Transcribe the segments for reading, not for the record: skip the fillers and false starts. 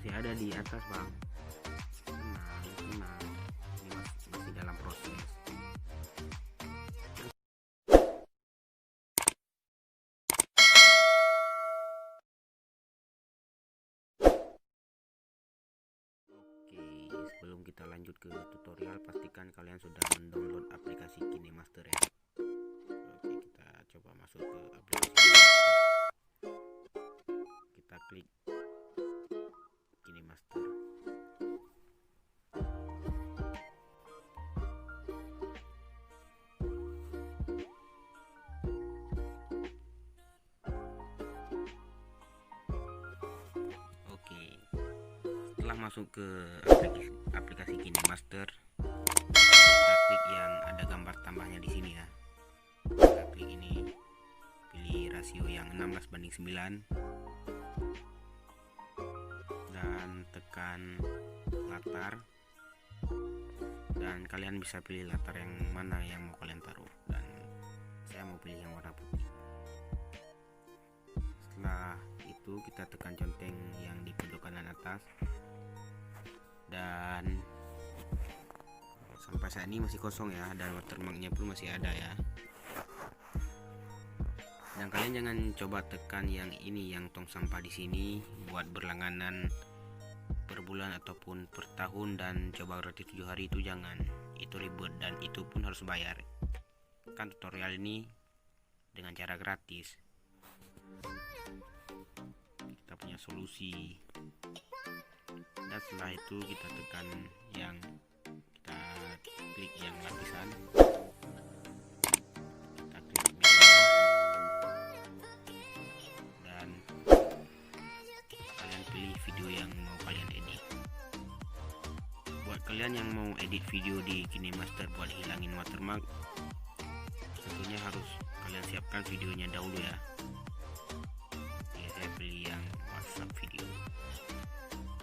masih ada di atas bang. Tenang, ini masih dalam proses. Oke, sebelum kita lanjut ke tutorial, pastikan kalian sudah mendownload aplikasi KineMaster ya. Oke, kita coba masuk ke aplikasi KineMaster. Kita klik KineMaster. Oke, setelah masuk ke aplikasi KineMaster, kita klik yang ada gambar tambahnya di sini ya. Kita klik ini, pilih rasio yang 16:9 dan tekan latar, dan kalian bisa pilih latar yang mana yang mau kalian taruh, dan saya mau pilih yang warna putih. Setelah itu kita tekan centang yang di pojok kanan atas, dan sampai saat ini masih kosong ya, dan watermarknya pun masih ada ya. Dan kalian jangan coba tekan yang ini, yang tong sampah di sini buat berlangganan per bulan ataupun per tahun dan coba gratis 7 hari, itu jangan, itu ribet dan itu pun harus bayar. Kan tutorial ini dengan cara gratis. Kita punya solusi. Dan setelah itu kita tekan yang kita klik yang lapisan, kita klik media, dan kalian pilih video yang mau kalian edit. Buat kalian yang mau edit video di KineMaster buat hilangin watermark, tentunya harus kalian siapkan videonya dahulu ya. Oke, saya pilih yang WhatsApp video.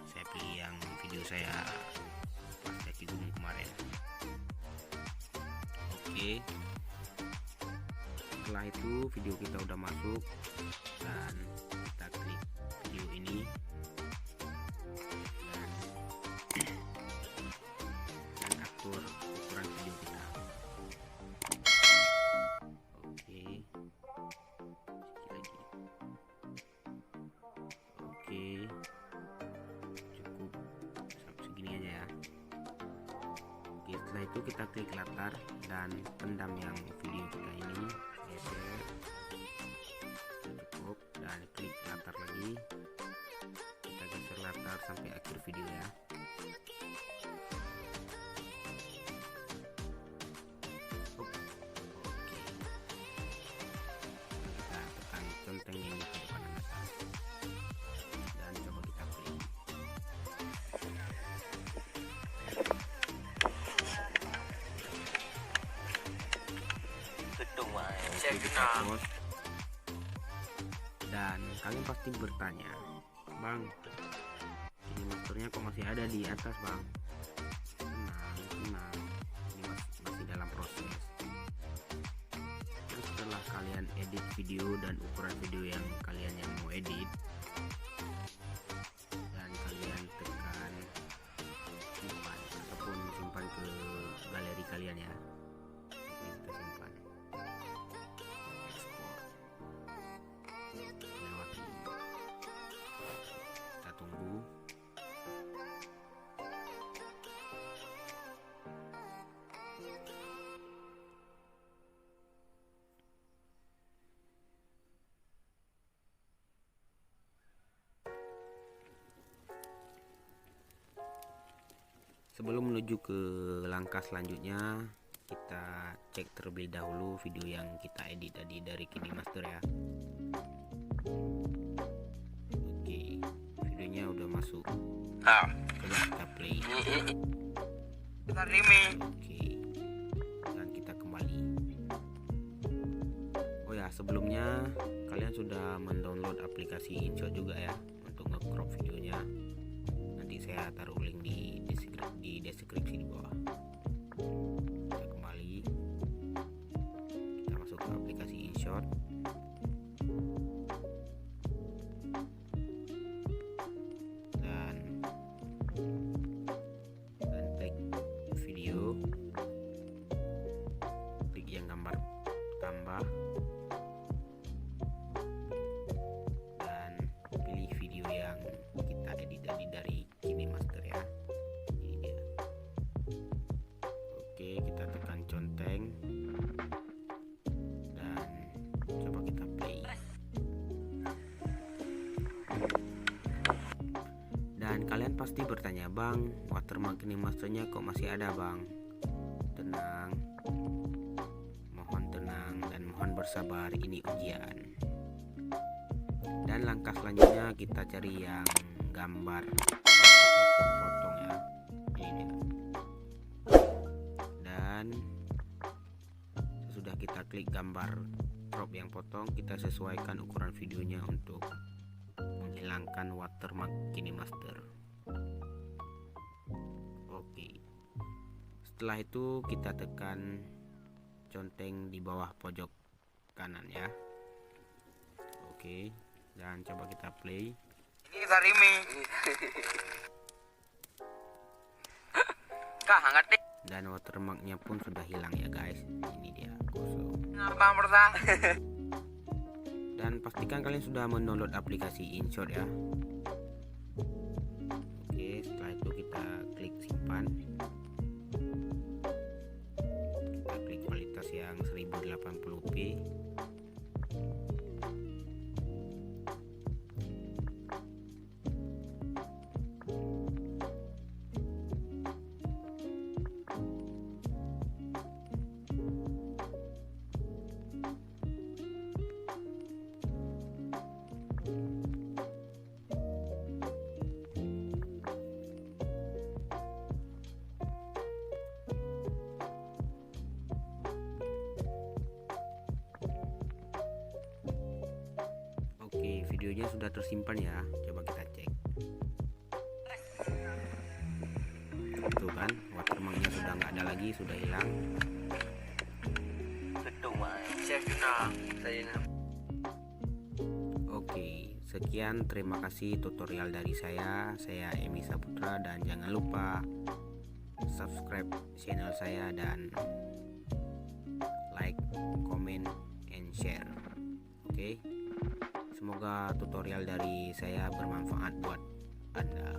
Saya pilih yang video saya pas daki gunung kemarin. Oke, setelah itu video kita udah masuk, dan kita klik video ini, dan atur ukuran video kita. Oke, lagi. Oke, cukup sampai segini aja ya. Oke, setelah itu kita klik latar dan pendam yang video kita ini, geser, cukup, dan klik latar lagi, kita geser latar sampai akhir video ya. Oke, kita tekan centang ini ke depan atas, dan coba kita play. Oke, kita pause. Dan kalian pasti bertanya, bang, KineMasternya kok masih ada di atas bang? Tenang, ini masih dalam proses. Terus setelah kalian edit video dan ukuran video yang kalian mau edit, dan kalian tekan simpan ataupun simpan ke galeri kalian ya. Oke, kita simpan, ekspor, lewati, kita tunggu. Sebelum menuju ke langkah selanjutnya, kita cek terlebih dahulu video yang kita edit tadi dari KineMaster ya. Oke, videonya udah masuk. Coba kita play. Oke, dan kita kembali. Oh ya, sebelumnya kalian sudah mendownload aplikasi InShot juga ya untuk nge-crop videonya. Nanti saya taruh link di deskripsi di bawah. Kita kembali, kita masuk ke aplikasi InShot. Dan pasti bertanya, bang, watermark KineMaster-nya kok masih ada bang? Tenang, mohon tenang dan mohon bersabar, ini ujian. Dan langkah selanjutnya kita cari yang gambar ataupun potong ya, ini dia. Dan sesudah kita klik gambar crop yang potong, kita sesuaikan ukuran videonya untuk menghilangkan watermark KineMaster. Oke, setelah itu kita tekan conteng di bawah pojok kanan ya. Oke, dan coba kita play. Ini Sarimi. Kak, hangat deh. Dan watermarknya pun sudah hilang ya guys. Ini dia, kosong. Ngapa merta? Dan pastikan kalian sudah mendownload aplikasi InShot ya. Oke, setelah itu kita klik simpan. Kita klik kualitas yang 1080p. Oke, videonya sudah tersimpan ya. Coba kita cek. Tuh kan, watermarknya sudah nggak ada lagi, sudah hilang. Betul, Mas. Chef Yuna, saya. Oke, sekian, terima kasih tutorial dari saya Emi Saputra, dan jangan lupa subscribe channel saya dan like, comment, and share. Oke, semoga tutorial dari saya bermanfaat buat Anda.